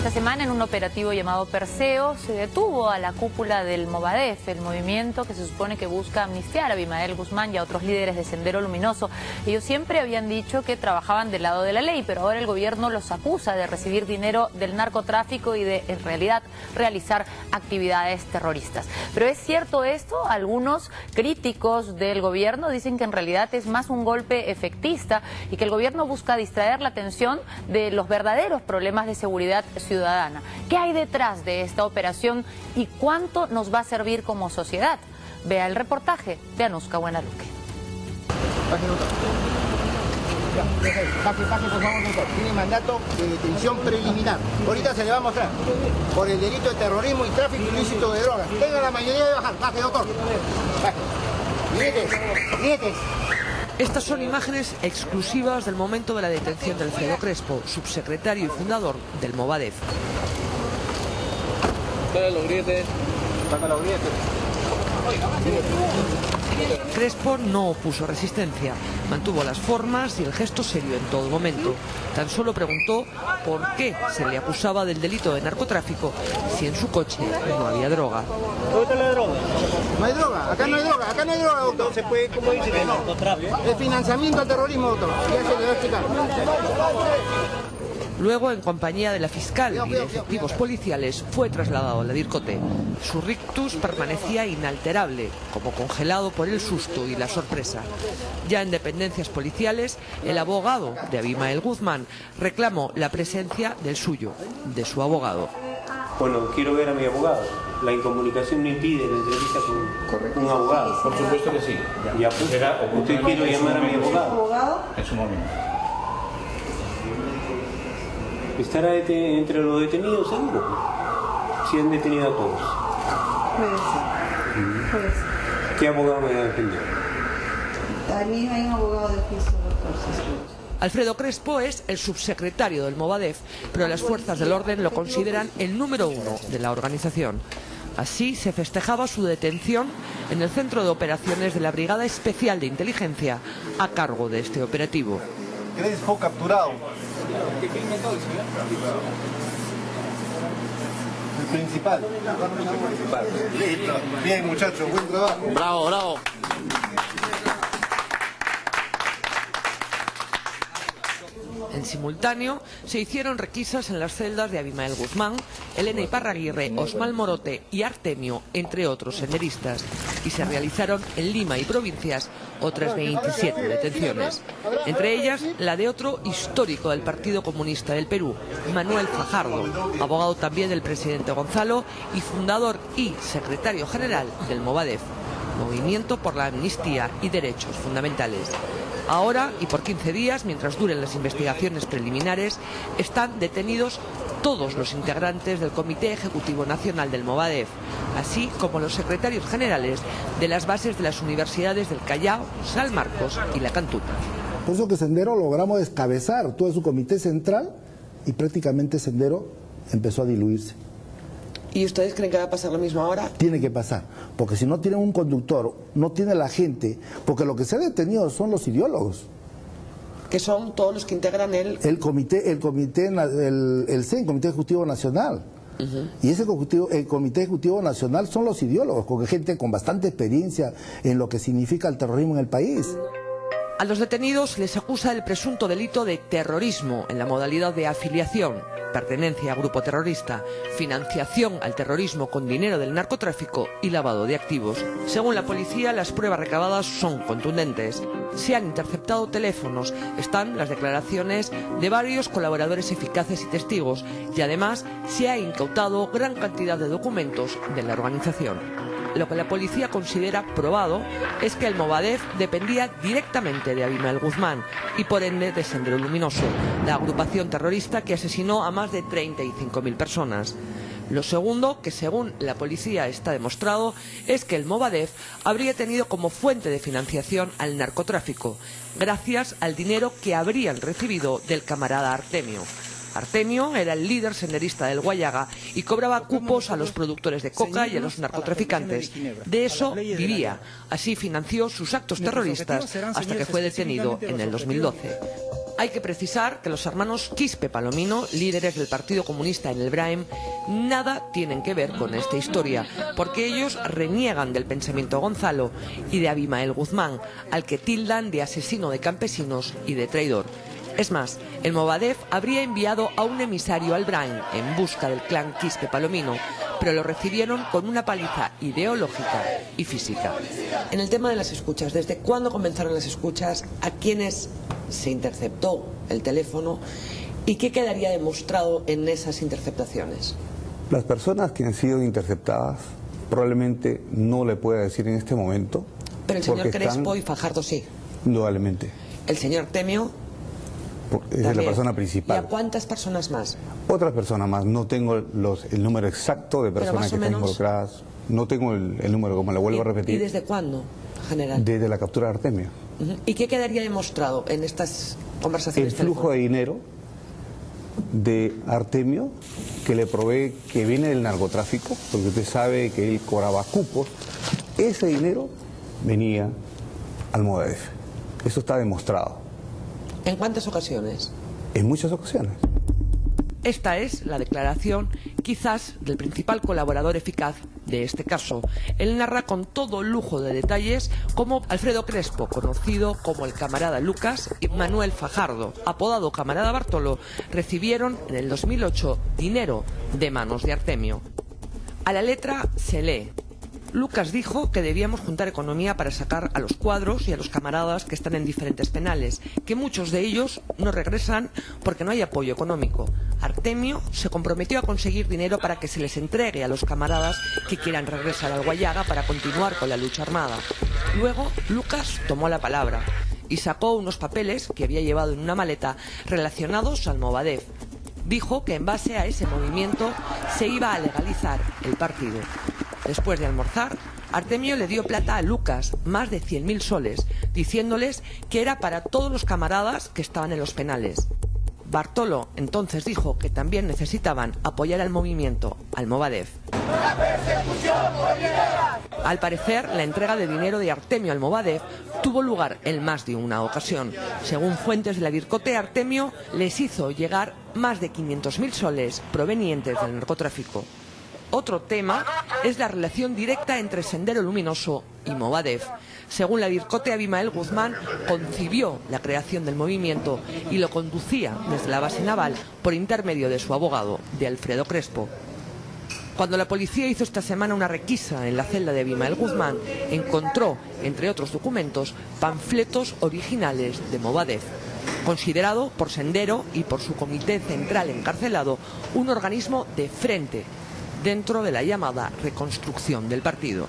Esta semana, en un operativo llamado Perseo, se detuvo a la cúpula del Movadef, el movimiento que se supone que busca amnistiar a Abimael Guzmán y a otros líderes de Sendero Luminoso. Ellos siempre habían dicho que trabajaban del lado de la ley, pero ahora el gobierno los acusa de recibir dinero del narcotráfico y de, en realidad, realizar actividades terroristas. ¿Pero es cierto esto? Algunos críticos del gobierno dicen que en realidad es más un golpe efectista y que el gobierno busca distraer la atención de los verdaderos problemas de seguridad ciudadana. ¿Qué hay detrás de esta operación y cuánto nos va a servir como sociedad? Vea el reportaje de Anuska Buenaluque. Pase, por favor, doctor. Tiene mandato de detención preliminar. Ahorita se le va a mostrar por el delito de terrorismo y tráfico ilícito de drogas. Tenga la mayoría de bajar. Baje, doctor. Nietes. Estas son imágenes exclusivas del momento de la detención de Alfredo Crespo, subsecretario y fundador del Movadef. Saca los grietes. Crespo no opuso resistencia, mantuvo las formas y el gesto serio en todo momento. Tan solo preguntó por qué se le acusaba del delito de narcotráfico si en su coche no había droga. ¿Dónde está la droga? No hay droga, acá no hay droga, doctor. Entonces, pues, ¿cómo dice que no? Es financiamiento al terrorismo, doctor. Ya se le va a explicar. Luego, en compañía de la fiscal y de efectivos policiales, fue trasladado a la DIRCOTE. Su rictus permanecía inalterable, como congelado por el susto y la sorpresa. Ya en dependencias policiales, el abogado de Abimael Guzmán reclamó la presencia del suyo, de su abogado. Bueno, quiero ver a mi abogado. La incomunicación no impide la entrevista con un abogado. Por supuesto que sí. Ya, pues, usted quiero llamar a mi abogado. En su momento. ¿Estará entre los detenidos seguro? Si han detenido a todos. Puede ser. ¿Qué abogado me va a defender? También hay un abogado de juicio, doctor. Alfredo Crespo es el subsecretario del Movadef, pero las fuerzas del orden lo consideran el número 1 de la organización. Así se festejaba su detención en el centro de operaciones de la Brigada Especial de Inteligencia a cargo de este operativo. Crespo capturado. El principal. Listo. Bien, muchachos, buen trabajo. Bravo, bravo. En simultáneo, se hicieron requisas en las celdas de Abimael Guzmán, Elena Iparraguirre, Osmal Morote y Artemio, entre otros senderistas, y se realizaron en Lima y provincias otras 27 detenciones. Entre ellas, la de otro histórico del Partido Comunista del Perú, Manuel Fajardo, abogado también del presidente Gonzalo y fundador y secretario general del Movadef, Movimiento por la Amnistía y Derechos Fundamentales. Ahora, y por 15 días, mientras duren las investigaciones preliminares, están detenidos todos los integrantes del Comité Ejecutivo Nacional del Movadef, así como los secretarios generales de las bases de las universidades del Callao, San Marcos y La Cantuta. Por eso que Sendero logramos descabezar todo su comité central y prácticamente Sendero empezó a diluirse. ¿Y ustedes creen que va a pasar lo mismo ahora? Tiene que pasar, porque si no tienen un conductor, no tiene la gente, porque lo que se ha detenido son los ideólogos. Que son todos los que integran el CEN, Comité Ejecutivo Nacional. Y ese el Comité Ejecutivo Nacional son los ideólogos, con gente con bastante experiencia en lo que significa el terrorismo en el país. A los detenidos les acusa el presunto delito de terrorismo en la modalidad de afiliación, pertenencia a grupo terrorista, financiación al terrorismo con dinero del narcotráfico y lavado de activos. Según la policía, las pruebas recabadas son contundentes. Se han interceptado teléfonos, están las declaraciones de varios colaboradores eficaces y testigos, y además se ha incautado gran cantidad de documentos de la organización. Lo que la policía considera probado es que el Movadef dependía directamente de Abimael Guzmán y por ende de Sendero Luminoso, la agrupación terrorista que asesinó a más de 35.000 personas. Lo segundo, que según la policía está demostrado, es que el Movadef habría tenido como fuente de financiación al narcotráfico, gracias al dinero que habrían recibido del camarada Artemio. Artemio era el líder senderista del Guayaga y cobraba cupos a los productores de coca y a los narcotraficantes. De eso vivía. Así financió sus actos terroristas hasta que fue detenido en el 2012. Hay que precisar que los hermanos Quispe Palomino, líderes del Partido Comunista en el Braem, nada tienen que ver con esta historia, porque ellos reniegan del pensamiento Gonzalo y de Abimael Guzmán, al que tildan de asesino de campesinos y de traidor. Es más, el Movadef habría enviado a un emisario al Braem en busca del clan Quispe Palomino, pero lo recibieron con una paliza ideológica y física. En el tema de las escuchas, ¿desde cuándo comenzaron las escuchas? ¿A quiénes se interceptó el teléfono? ¿Y qué quedaría demostrado en esas interceptaciones? Las personas que han sido interceptadas probablemente no le pueda decir en este momento. Pero el señor Crespo y Fajardo sí. Indudablemente. El señor Temio es la persona principal. ¿Y a cuántas personas más? Otras personas más. No tengo el número exacto de personas que están involucradas. No tengo el número, como le vuelvo a repetir. ¿Y desde cuándo, general? Desde la captura de Artemio. ¿Y qué quedaría demostrado en estas conversaciones? El flujo de dinero de Artemio, que le provee, que viene del narcotráfico, porque usted sabe que él cobraba cupos. Ese dinero venía al Movadef. Eso está demostrado. ¿En cuántas ocasiones? En muchas ocasiones. Esta es la declaración, quizás, del principal colaborador eficaz de este caso. Él narra con todo lujo de detalles cómo Alfredo Crespo, conocido como el camarada Lucas, y Manuel Fajardo, apodado camarada Bartolo, recibieron en el 2008 dinero de manos de Artemio. A la letra se lee: Lucas dijo que debíamos juntar economía para sacar a los cuadros y a los camaradas que están en diferentes penales, que muchos de ellos no regresan porque no hay apoyo económico. Artemio se comprometió a conseguir dinero para que se les entregue a los camaradas que quieran regresar al Guayaga para continuar con la lucha armada. Luego, Lucas tomó la palabra y sacó unos papeles que había llevado en una maleta relacionados al Movadef. Dijo que en base a ese movimiento se iba a legalizar el partido. Después de almorzar, Artemio le dio plata a Lucas, más de 100.000 soles, diciéndoles que era para todos los camaradas que estaban en los penales. Bartolo entonces dijo que también necesitaban apoyar al movimiento, al Movadef. Al parecer, la entrega de dinero de Artemio al Movadef tuvo lugar en más de una ocasión. Según fuentes de la Vircote, Artemio les hizo llegar más de 500.000 soles provenientes del narcotráfico. Otro tema es la relación directa entre Sendero Luminoso y Movadef. Según la Vircote, Abimael Guzmán concibió la creación del movimiento y lo conducía desde la base naval por intermedio de su abogado, de Alfredo Crespo. Cuando la policía hizo esta semana una requisa en la celda de Abimael Guzmán, encontró, entre otros documentos, panfletos originales de Movadef, considerado por Sendero y por su comité central encarcelado un organismo de frente dentro de la llamada reconstrucción del partido.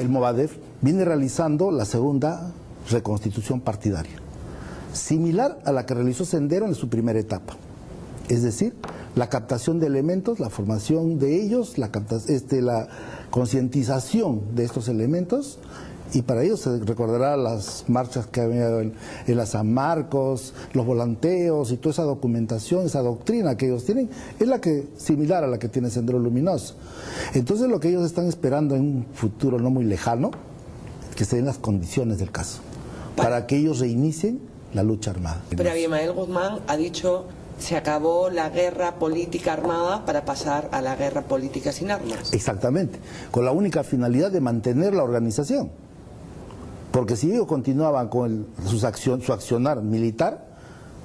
El Movadef viene realizando la segunda reconstitución partidaria, similar a la que realizó Sendero en su primera etapa. Es decir, la captación de elementos, la formación de ellos, la concientización de estos elementos, y para ello se recordará las marchas que había en la San Marcos, los volanteos y toda esa documentación, esa doctrina que ellos tienen, es la que similar a la que tiene Sendero Luminoso. Entonces lo que ellos están esperando en un futuro no muy lejano, que se den las condiciones del caso, para que ellos reinicien la lucha armada. Pero Abimael Guzmán ha dicho: se acabó la guerra política armada para pasar a la guerra política sin armas. Exactamente, con la única finalidad de mantener la organización. Porque si ellos continuaban con su accionar militar,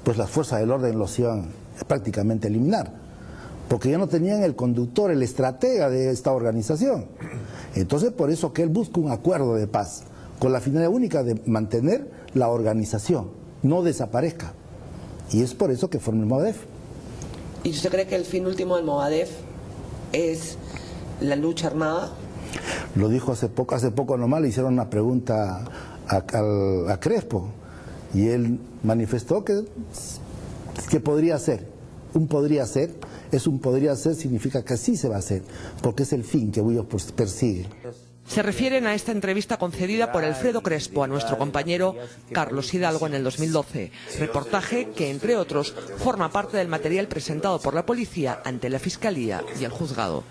pues las fuerzas del orden los iban prácticamente a eliminar. Porque ya no tenían el conductor, el estratega de esta organización. Entonces por eso que él busca un acuerdo de paz, con la finalidad única de mantener la organización, no desaparezca. Y es por eso que forma el Movadef. ¿Y usted cree que el fin último del Movadef es la lucha armada? Lo dijo hace poco nomás le hicieron una pregunta a Crespo y él manifestó que podría ser. Un podría ser significa que sí se va a hacer, porque es el fin que ellos persiguen. Se refieren a esta entrevista concedida por Alfredo Crespo a nuestro compañero Carlos Hidalgo en el 2012, reportaje que, entre otros, forma parte del material presentado por la policía ante la Fiscalía y el juzgado.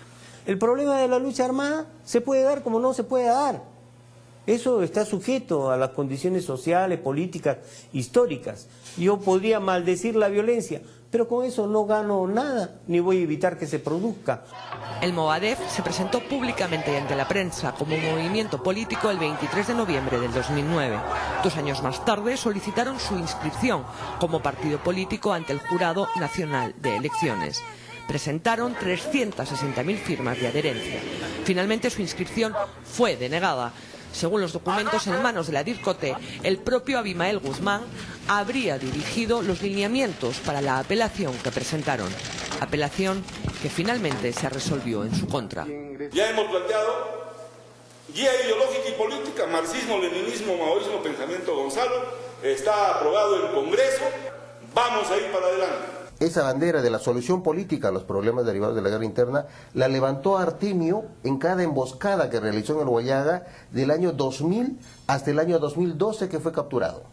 El problema de la lucha armada se puede dar como no se puede dar. Eso está sujeto a las condiciones sociales, políticas, históricas. Yo podría maldecir la violencia, pero con eso no gano nada, ni voy a evitar que se produzca. El Movadef se presentó públicamente ante la prensa como movimiento político el 23 de noviembre del 2009. 2 años más tarde solicitaron su inscripción como partido político ante el Jurado Nacional de Elecciones. Presentaron 360.000 firmas de adherencia. Finalmente su inscripción fue denegada. Según los documentos en manos de la DIRCOTE, el propio Abimael Guzmán habría dirigido los lineamientos para la apelación que presentaron. Apelación que finalmente se resolvió en su contra. Ya hemos planteado guía ideológica y política, marxismo, leninismo, maoísmo, pensamiento Gonzalo, está aprobado en Congreso, vamos a ir para adelante. Esa bandera de la solución política a los problemas derivados de la guerra interna la levantó Artemio en cada emboscada que realizó en el Huallaga del año 2000 hasta el año 2012 que fue capturado.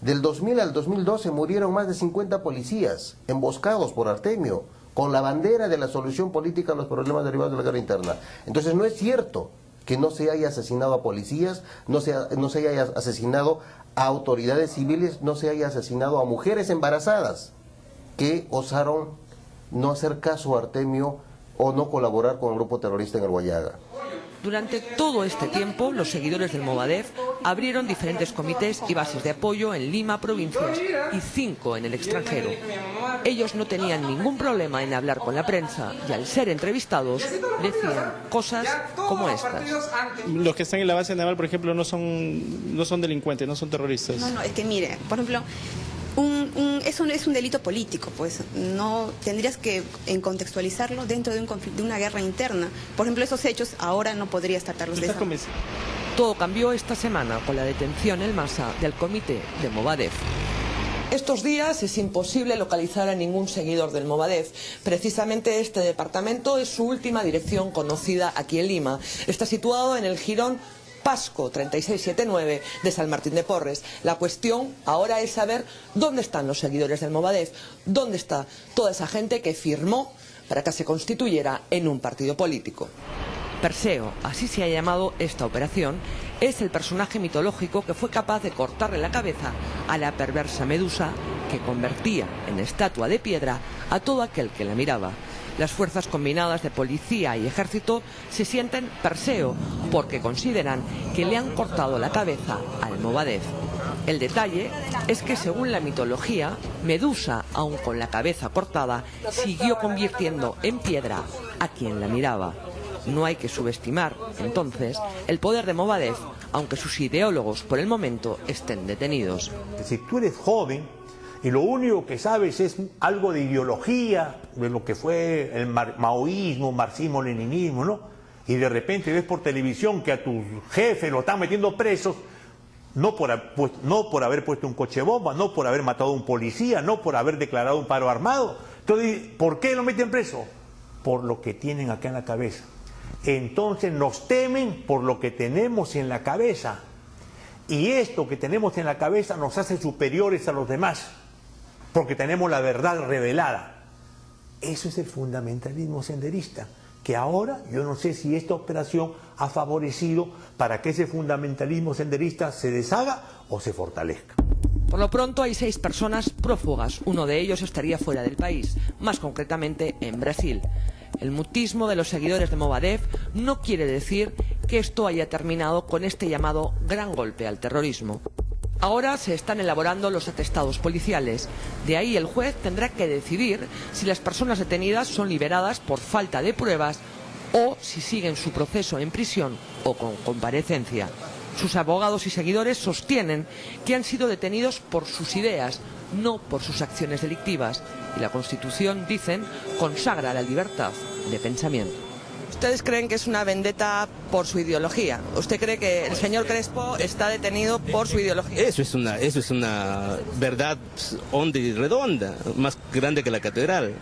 Del 2000 al 2012 murieron más de 50 policías emboscados por Artemio con la bandera de la solución política a los problemas derivados de la guerra interna. Entonces no es cierto que no se haya asesinado a policías, no se haya asesinado a autoridades civiles, no se haya asesinado a mujeres embarazadas que osaron no hacer caso a Artemio o no colaborar con el grupo terrorista en el Huallaga. Durante todo este tiempo, los seguidores del Movadef abrieron diferentes comités y bases de apoyo en Lima, provincias, y 5 en el extranjero. Ellos no tenían ningún problema en hablar con la prensa y al ser entrevistados decían cosas como estas. Los que están en la base naval, por ejemplo, no son delincuentes, no son terroristas. No, es que mire, por ejemplo, eso es un delito político, pues no tendrías que contextualizarlo dentro de un conflicto, de una guerra interna. Por ejemplo, esos hechos ahora no podrías tratarlos de esa manera. Todo cambió esta semana con la detención en masa del comité de Movadef. Estos días es imposible localizar a ningún seguidor del Movadef. Precisamente este departamento es su última dirección conocida aquí en Lima. Está situado en el jirón Pasco 3679 de San Martín de Porres. La cuestión ahora es saber dónde están los seguidores del Movadef, dónde está toda esa gente que firmó para que se constituyera en un partido político. Perseo, así se ha llamado esta operación, es el personaje mitológico que fue capaz de cortarle la cabeza a la perversa Medusa que convertía en estatua de piedra a todo aquel que la miraba. Las fuerzas combinadas de policía y ejército se sienten Perseo porque consideran que le han cortado la cabeza al Movadef. El detalle es que según la mitología, Medusa, aun con la cabeza cortada, siguió convirtiendo en piedra a quien la miraba. No hay que subestimar, entonces, el poder de Movadef, aunque sus ideólogos por el momento estén detenidos. Si tú eres joven y lo único que sabes es algo de ideología, de lo que fue el maoísmo, marxismo, leninismo, ¿no? Y de repente ves por televisión que a tu jefe lo están metiendo presos, no por haber puesto un coche bomba, no por haber matado a un policía, no por haber declarado un paro armado. Entonces, ¿por qué lo meten preso? Por lo que tienen acá en la cabeza. Entonces nos temen por lo que tenemos en la cabeza. Y esto que tenemos en la cabeza nos hace superiores a los demás, porque tenemos la verdad revelada. Eso es el fundamentalismo senderista, que ahora yo no sé si esta operación ha favorecido para que ese fundamentalismo senderista se deshaga o se fortalezca. Por lo pronto hay 6 personas prófugas, uno de ellos estaría fuera del país, más concretamente en Brasil. El mutismo de los seguidores de Movadef no quiere decir que esto haya terminado con este llamado gran golpe al terrorismo. Ahora se están elaborando los atestados policiales. De ahí el juez tendrá que decidir si las personas detenidas son liberadas por falta de pruebas o si siguen su proceso en prisión o con comparecencia. Sus abogados y seguidores sostienen que han sido detenidos por sus ideas, no por sus acciones delictivas. Y la Constitución, dicen, consagra la libertad de pensamiento. ¿Ustedes creen que es una vendetta por su ideología? ¿Usted cree que el señor Crespo está detenido por su ideología? Eso es una verdad honda y redonda, más grande que la catedral.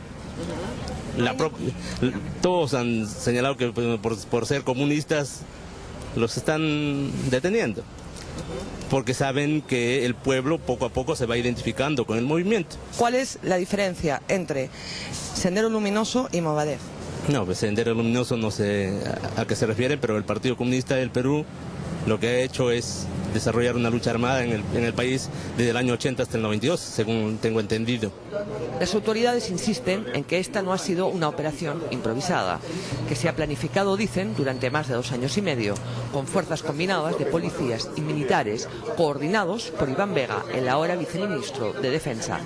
Todos han señalado que por ser comunistas los están deteniendo, porque saben que el pueblo poco a poco se va identificando con el movimiento. ¿Cuál es la diferencia entre Sendero Luminoso y Movadef? No, pues Sendero Luminoso no sé a qué se refiere, pero el Partido Comunista del Perú lo que ha hecho es desarrollar una lucha armada en el país desde el año 80 hasta el 92, según tengo entendido. Las autoridades insisten en que esta no ha sido una operación improvisada, que se ha planificado, dicen, durante más de 2 años y medio, con fuerzas combinadas de policías y militares coordinados por Iván Vega, el ahora viceministro de Defensa.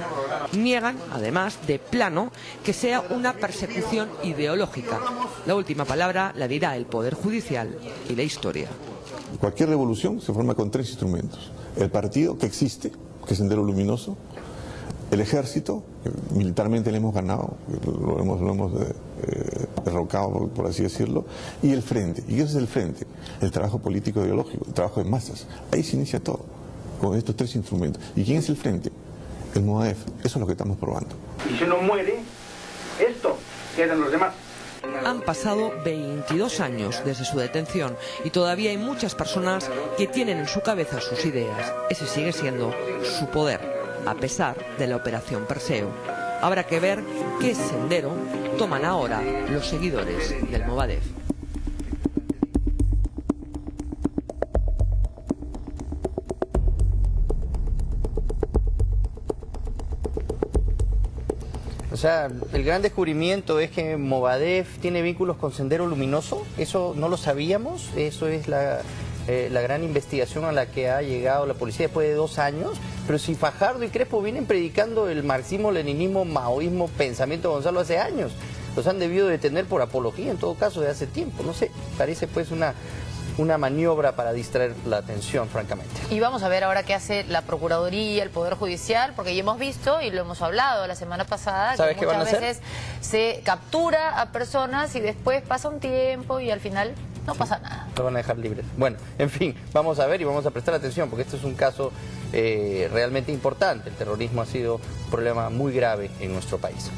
Niegan, además, de plano, que sea una persecución ideológica. La última palabra la dirá el Poder Judicial y la historia. Cualquier revolución se forma con 3 instrumentos. El partido que existe, que es Sendero Luminoso, el ejército, que militarmente le hemos ganado, lo hemos derrocado, por así decirlo, y el frente. ¿Y qué es el frente? El trabajo político ideológico, el trabajo de masas. Ahí se inicia todo, con estos 3 instrumentos. ¿Y quién es el frente? El Movadef. Eso es lo que estamos probando. Y si no muere, esto quedan los demás. Han pasado 22 años desde su detención y todavía hay muchas personas que tienen en su cabeza sus ideas. Ese sigue siendo su poder, a pesar de la operación Perseo. Habrá que ver qué sendero toman ahora los seguidores del Movadef. O sea, el gran descubrimiento es que Movadef tiene vínculos con Sendero Luminoso. Eso no lo sabíamos. Eso es la gran investigación a la que ha llegado la policía después de 2 años. Pero si Fajardo y Crespo vienen predicando el marxismo, leninismo, maoísmo, pensamiento Gonzalo hace años. Los han debido detener por apología, en todo caso, de hace tiempo. No sé, parece pues una maniobra para distraer la atención, francamente. Y vamos a ver ahora qué hace la Procuraduría, el Poder Judicial, porque ya hemos visto y lo hemos hablado la semana pasada, ¿sabes que qué van a muchas hacer? veces se captura a personas y después pasa un tiempo y al final no pasa nada. Lo van a dejar libres. Bueno, en fin, vamos a ver y vamos a prestar atención, porque este es un caso realmente importante. El terrorismo ha sido un problema muy grave en nuestro país.